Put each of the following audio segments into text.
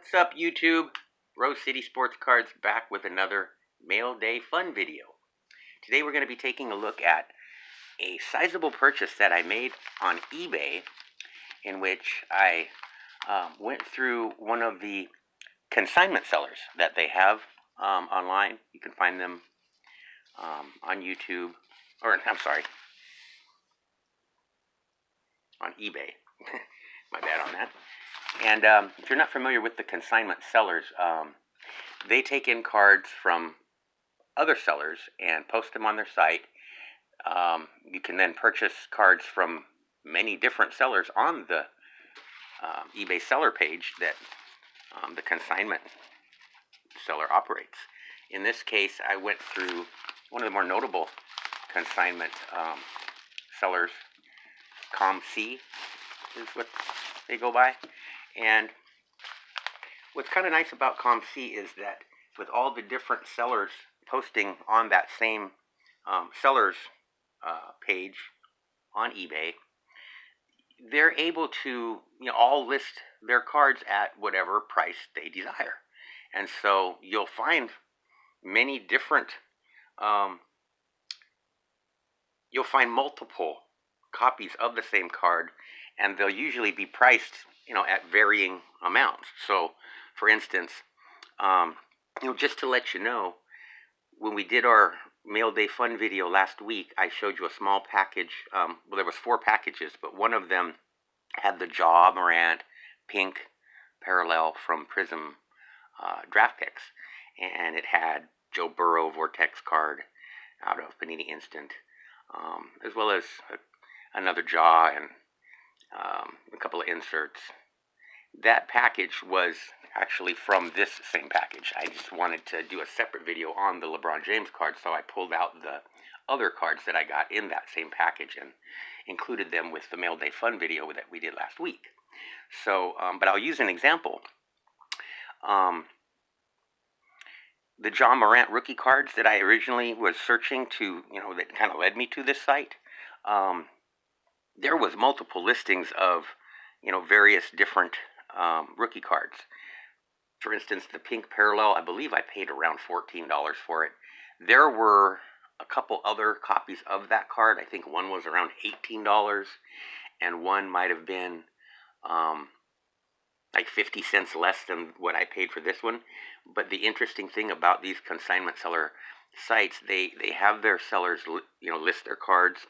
What's up, YouTube? Rose City Sports Cards back with another Mail Day Fun video. Today we're going to be taking a look at a sizable purchase that I made on eBay, in which I went through one of the consignment sellers that they have online. You can find them on YouTube, or I'm sorry, on eBay. My bad on that. And if you're not familiar with the consignment sellers, they take in cards from other sellers and post them on their site. You can then purchase cards from many different sellers on the eBay seller page that the consignment seller operates. In this case, I went through one of the more notable consignment sellers. ComC is what they go by. And what's kind of nice about ComC is that with all the different sellers posting on that same seller's page on eBay, they're able to all list their cards at whatever price they desire. And so you'll find many different, you'll find multiple copies of the same card, and they'll usually be priced at varying amounts. So for instance, just to let you know, when we did our Mail Day Fun video last week, I showed you a small package. Well, there was 4 packages, but one of them had the Ja Morant pink parallel from Prism draft picks, and it had Joe Burrow Vortex card out of Panini Instant, as well as another Ja and a couple of inserts. That package was actually from this same package. I just wanted to do a separate video on the LeBron James card, so I pulled out the other cards that I got in that same package and included them with the Mail Day Fun video that we did last week. So, but I'll use an example. The Ja Morant rookie cards that I originally was searching to, that kind of led me to this site, there was multiple listings of, various different rookie cards. For instance, the pink parallel, I believe I paid around $14 for it. There were a couple other copies of that card. I think one was around $18, and one might have been like 50 cents less than what I paid for this one. But the interesting thing about these consignment seller sites, they have their sellers list their cards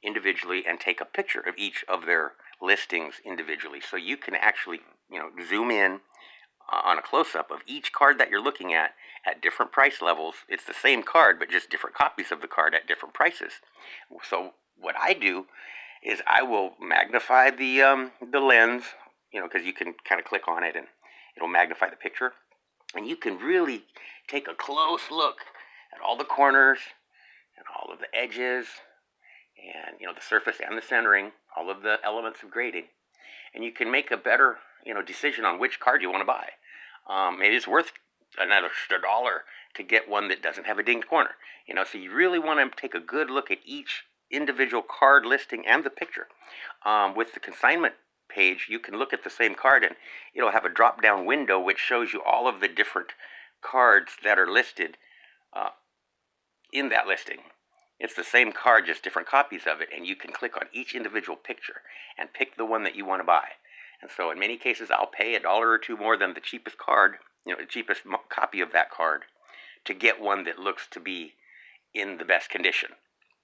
individually and take a picture of each of their listings individually, so you can actually zoom in on a close-up of each card that you're looking at different price levels. It's the same card, but just different copies of the card at different prices. So what I do is I will magnify the lens, because you can kind of click on it and it'll magnify the picture, and you can really take a close look at all the corners and all of the edges, and the surface and the centering, all of the elements of grading, and you can make a better decision on which card you want to buy. Maybe it's worth another extra $1 to get one that doesn't have a dinged corner. So you really want to take a good look at each individual card listing and the picture. With the consignment page, you can look at the same card and it'll have a drop-down window which shows you all of the different cards that are listed in that listing. It's the same card, just different copies of it, and you can click on each individual picture and pick the one that you want to buy. And so in many cases, I'll pay $1 or $2 more than the cheapest card, the cheapest copy of that card, to get one that looks to be in the best condition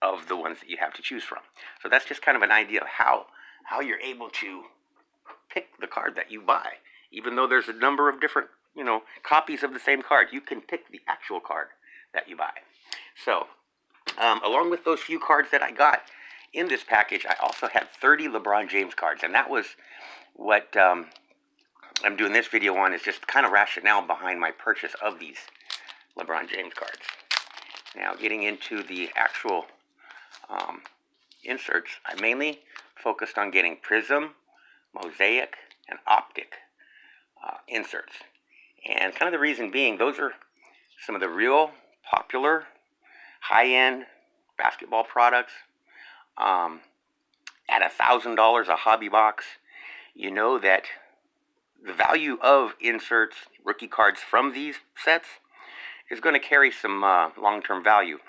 of the ones that you have to choose from. So that's just kind of an idea of how you're able to pick the card that you buy. Even though there's a number of different, copies of the same card, you can pick the actual card that you buy. So, along with those few cards that I got in this package, I also had 30 LeBron James cards, and that was what I'm doing this video on, is just kind of rationale behind my purchase of these LeBron James cards. Now, getting into the actual inserts, I mainly focused on getting Prism, Mosaic, and Optic inserts. And kind of the reason being, those are some of the real popular high-end basketball products. At $1,000 a hobby box, that the value of inserts, rookie cards from these sets is going to carry some long-term value,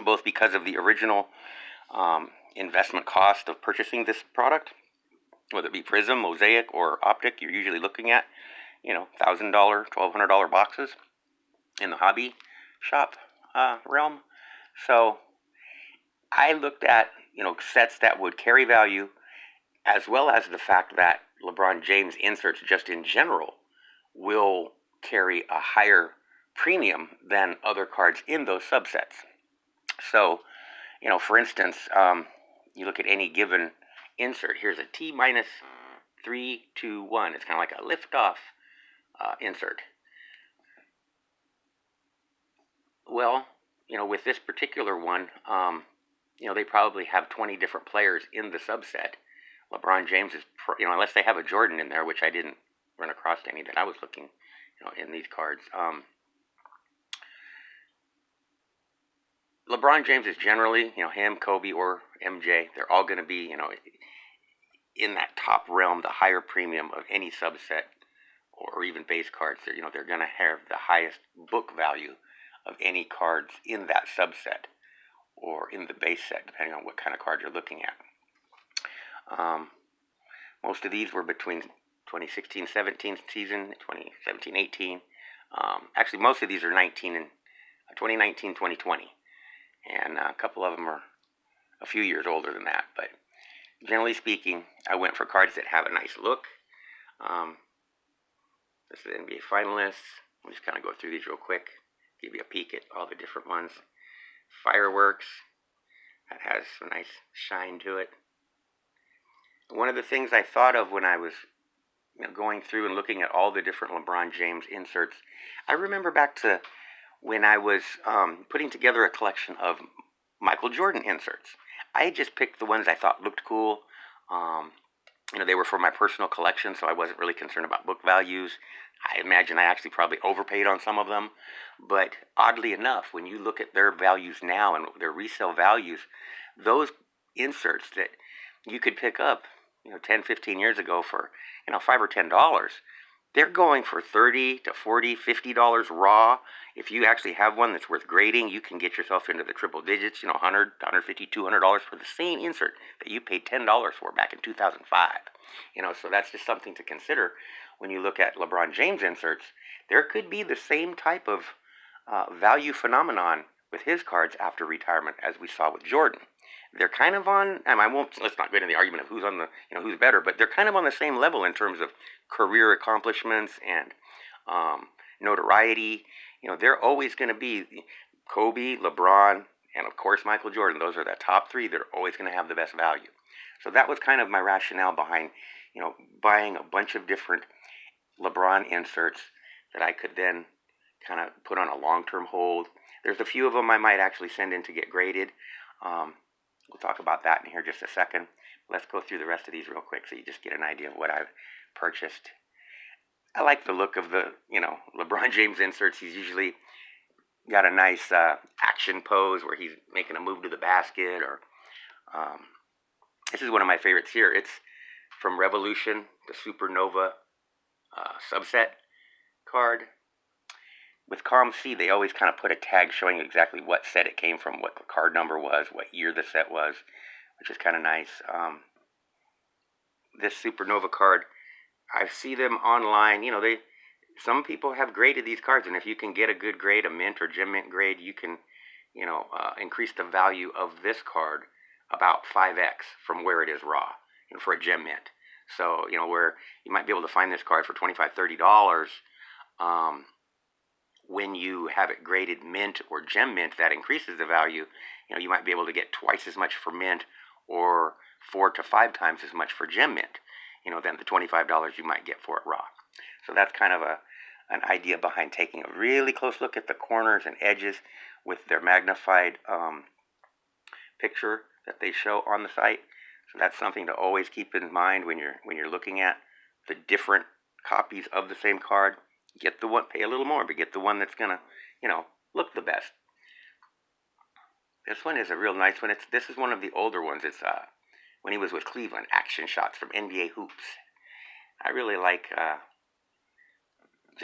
both because of the original investment cost of purchasing this product, whether it be Prism, Mosaic, or Optic. You're usually looking at, $1,000, $1,200 boxes in the hobby shop realm. So I looked at, sets that would carry value, as well as the fact that LeBron James inserts just in general will carry a higher premium than other cards in those subsets. So, for instance, you look at any given insert. Here's a T minus 3, 2, 1. It's kind of like a liftoff insert. Well, with this particular one, they probably have 20 different players in the subset. LeBron James is, unless they have a Jordan in there, which I didn't run across any that I was looking, in these cards. LeBron James is generally, him, Kobe, or MJ. They're all going to be, in that top realm, the higher premium of any subset, or even base cards. They're going to have the highest book value of any cards in that subset, or in the base set, depending on what kind of card you're looking at. Most of these were between 2016-17 season, 2017-18. Actually, most of these are 2019-2020. And a couple of them are a few years older than that. But generally speaking, I went for cards that have a nice look. This is NBA finalists. I'll just kind of go through these real quick, give you a peek at all the different ones. Fireworks, that has a nice shine to it. One of the things I thought of when I was going through and looking at all the different LeBron James inserts, I remember back to when I was putting together a collection of Michael Jordan inserts. I just picked the ones I thought looked cool. They were for my personal collection, so I wasn't really concerned about book values. I imagine I actually probably overpaid on some of them. But oddly enough, when you look at their values now and their resale values, those inserts that you could pick up, 10, 15 years ago for, $5 or $10, they're going for $30 to $40, $50 raw. If you actually have one that's worth grading, you can get yourself into the triple digits, $100, $150, $200 for the same insert that you paid $10 for back in 2005. So that's just something to consider when you look at LeBron James inserts. There could be the same type of value phenomenon with his cards after retirement as we saw with Jordan. They're kind of on, and let's not get into the argument of who's on the, who's better, but they're kind of on the same level in terms of career accomplishments and notoriety. They're always going to be Kobe, LeBron, and of course Michael Jordan. Those are the top three. They're always going to have the best value. So that was kind of my rationale behind, buying a bunch of different LeBron inserts that I could then kind of put on a long-term hold. There's a few of them I might actually send in to get graded. We'll talk about that in here just a second. Let's go through the rest of these real quick so you just get an idea of what I've purchased. I like the look of the, LeBron James inserts. He's usually got a nice action pose where he's making a move to the basket. Or this is one of my favorites here. It's from Revolution, the Supernova subset card. With COM-C, they always kind of put a tag showing exactly what set it came from, what the card number was, what year the set was, which is kind of nice. This Supernova card, I see them online. Some people have graded these cards, and if you can get a good grade, a mint or gem mint grade, you can, increase the value of this card about 5x from where it is raw, for a gem mint. So, where you might be able to find this card for $25, $30. When you have it graded mint or gem mint, that increases the value. You might be able to get twice as much for mint, or 4 to 5 times as much for gem mint, than the $25 you might get for it raw. So that's kind of an idea behind taking a really close look at the corners and edges with their magnified picture that they show on the site. So that's something to always keep in mind when you're looking at the different copies of the same card. Get the one, pay a little more, but get the one that's gonna, look the best. This one is a real nice one. This is one of the older ones. It's when he was with Cleveland, action shots from NBA hoops. I really like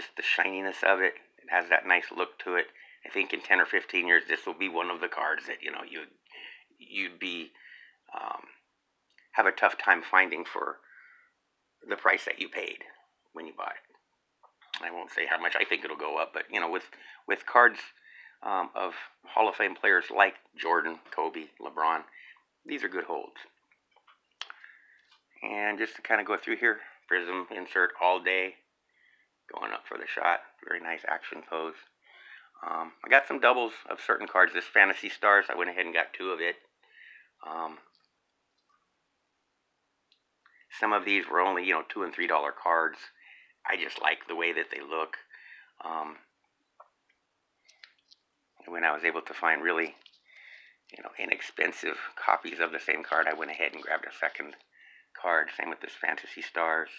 just the shininess of it. It has that nice look to it. I think in 10 or 15 years, this will be one of the cards that, you know, you'd be have a tough time finding for the price that you paid when you bought it. I won't say how much I think it'll go up, but you know, with cards of Hall of Fame players like Jordan, Kobe, LeBron, these are good holds. And just to kind of go through here, prism insert all day, going up for the shot. Very nice action pose. I got some doubles of certain cards. This Fantasy Stars, I went ahead and got 2 of it. Some of these were only, you know, $2 and $3 cards. I just like the way that they look. When I was able to find really, you know, inexpensive copies of the same card, I went ahead and grabbed a second card. Same with this Fantasy Stars.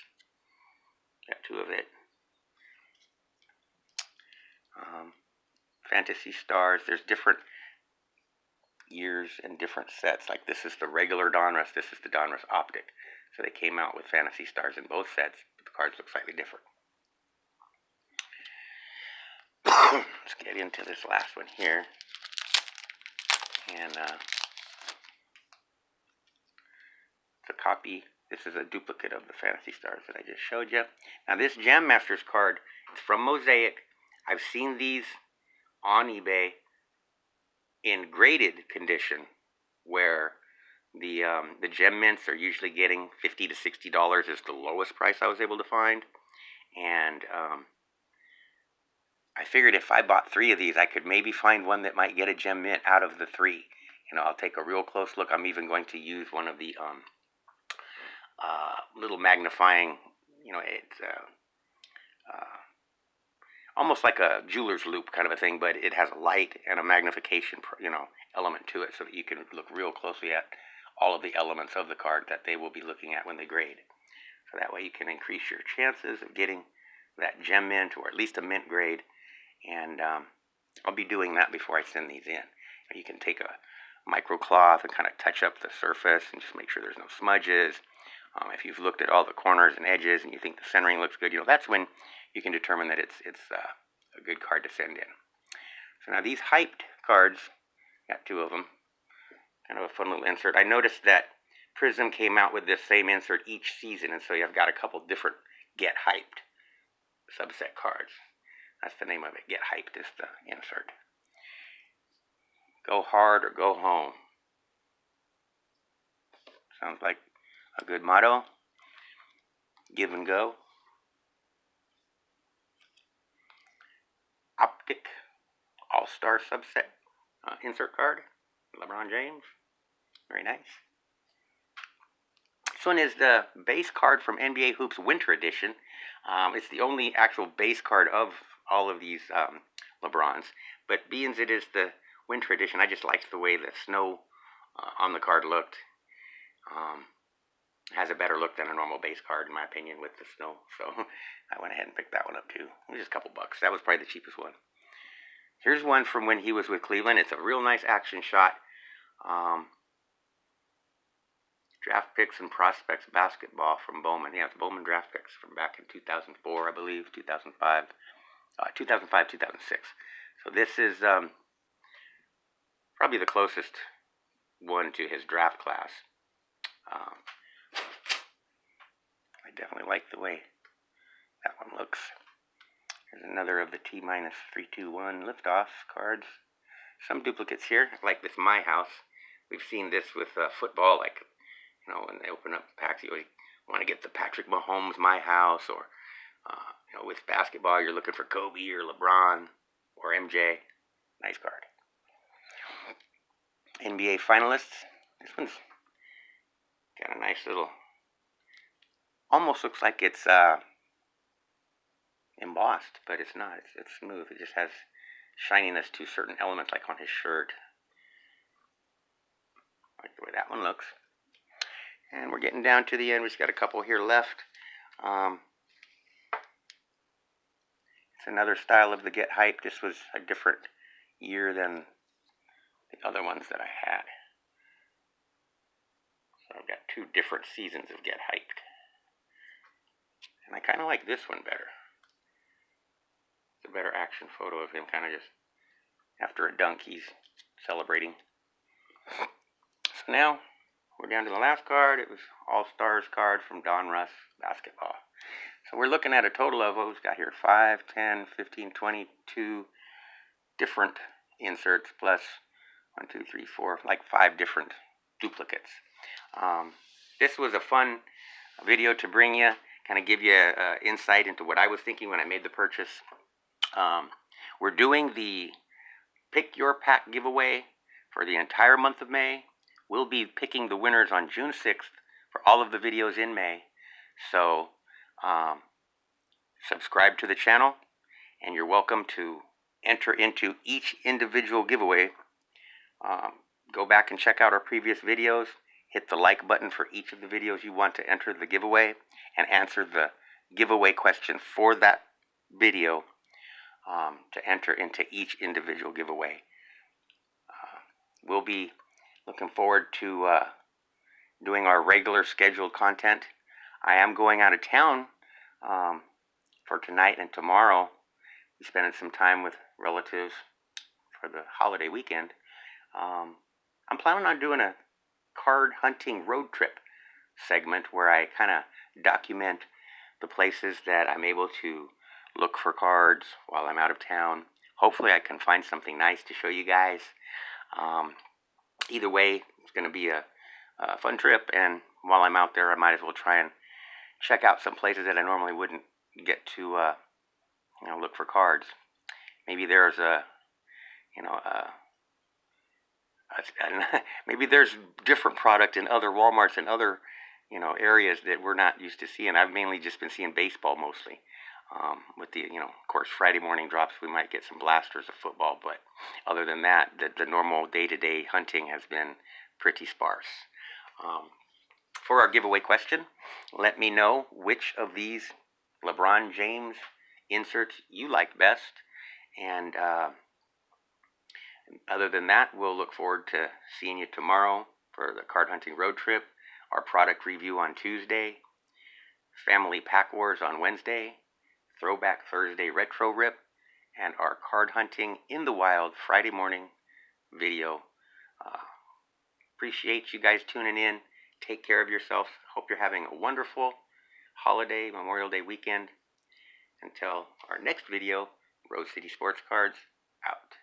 Got 2 of it. Fantasy Stars, there's different years and different sets. Like this is the regular Donruss, this is the Donruss Optic. So they came out with Fantasy Stars in both sets, but the cards look slightly different. Let's get into this last one here. And it's a copy. This is a duplicate of the Fantasy Stars that I just showed you. Now this Jam Masters card is from Mosaic. I've seen these on eBay in graded condition, where the gem mints are usually getting $50 to $60 is the lowest price I was able to find. And I figured if I bought 3 of these, I could maybe find one that might get a gem mint out of the 3. You know, I'll take a real close look. I'm even going to use one of the little magnifying, you know, it's almost like a jeweler's loupe kind of a thing, but it has a light and a magnification, you know, element to it, so that you can look real closely at all of the elements of the card that they will be looking at when they grade. So that way you can increase your chances of getting that gem mint, or at least a mint grade. And I'll be doing that before I send these in. You can take a microcloth and kind of touch up the surface and just make sure there's no smudges. If you've looked at all the corners and edges and you think the centering looks good, you know, that's when you can determine that it's a good card to send in. So now these hyped cards, got 2 of them. Kind of a fun little insert. I noticed that Prism came out with this same insert each season, and so you've got a couple different Get Hyped subset cards. That's the name of it. Get Hyped is the insert. Go hard or go home. Sounds like a good motto. Give and go. Optic All-Star subset insert card. LeBron James. Very nice. This one is the base card from NBA Hoops Winter Edition. It's the only actual base card of all of these LeBrons. But being it is the Winter Edition, I just liked the way the snow on the card looked. Has a better look than a normal base card, in my opinion, with the snow. So I went ahead and picked that one up too. It was just a couple bucks. That was probably the cheapest one. Here's one from when he was with Cleveland. It's a real nice action shot. Draft picks and prospects basketball from Bowman. Yeah, it's Bowman draft picks from back in 2004, I believe, 2005, 2006. So this is probably the closest one to his draft class. I definitely like the way that one looks. Here's another of the T-321 liftoff cards. Some duplicates here, like this My House. We've seen this with football, like, you know, when they open up packs, you want to get the Patrick Mahomes My House, or, you know, with basketball, you're looking for Kobe or LeBron or MJ. Nice card. NBA finalists. This one's got a nice little, almost looks like it's embossed, but it's not. It's smooth. It just has shininess to certain elements, like on his shirt. I like the way that one looks. And we're getting down to the end. We've got a couple here left. It's another style of the Get Hyped. This was a different year than the other ones that I had. So I've got 2 different seasons of Get Hyped. And I kind of like this one better. a better action photo of him kind of just after a dunk. He's celebrating. So now we're down to the last card. It was All-Stars card from DONRUSS basketball. So we're looking at a total of, what we've got here, 5, 10, 15, 22 different inserts plus 1, 2, 3, 4, like 5 different duplicates. This was a fun video to bring you, kind of give you insight into what I was thinking when I made the purchase. We're doing the Pick Your Pack giveaway for the entire month of May. We'll be picking the winners on June 6th for all of the videos in May. So subscribe to the channel, and you're welcome to enter into each individual giveaway. Go back and check out our previous videos. Hit the like button for each of the videos you want to enter the giveaway, and answer the giveaway question for that video to enter into each individual giveaway. We'll be looking forward to doing our regular scheduled content. I am going out of town for tonight and tomorrow. We're spending some time with relatives for the holiday weekend. I'm planning on doing a card hunting road trip segment where I kind of document the places that I'm able to look for cards while I'm out of town. Hopefully I can find something nice to show you guys. Either way, it's going to be a fun trip, and while I'm out there, I might as well try and check out some places that I normally wouldn't get to look for cards. Maybe there's maybe there's different product in other Walmarts and other areas that we're not used to seeing. I've mainly just been seeing baseball mostly. With the of course, Friday morning drops, we might get some blasters of football, but other than that, the normal day-to-day hunting has been pretty sparse. For our giveaway question, let me know which of these LeBron James inserts you like best, and other than that, we'll look forward to seeing you tomorrow for the card hunting road trip, our product review on Tuesday, family pack wars on Wednesday, Throwback Thursday retro rip, and our card hunting in the wild Friday morning video. Appreciate you guys tuning in. Take care of yourselves. Hope you're having a wonderful holiday, Memorial Day weekend. Until our next video, Rose City Sports Cards out.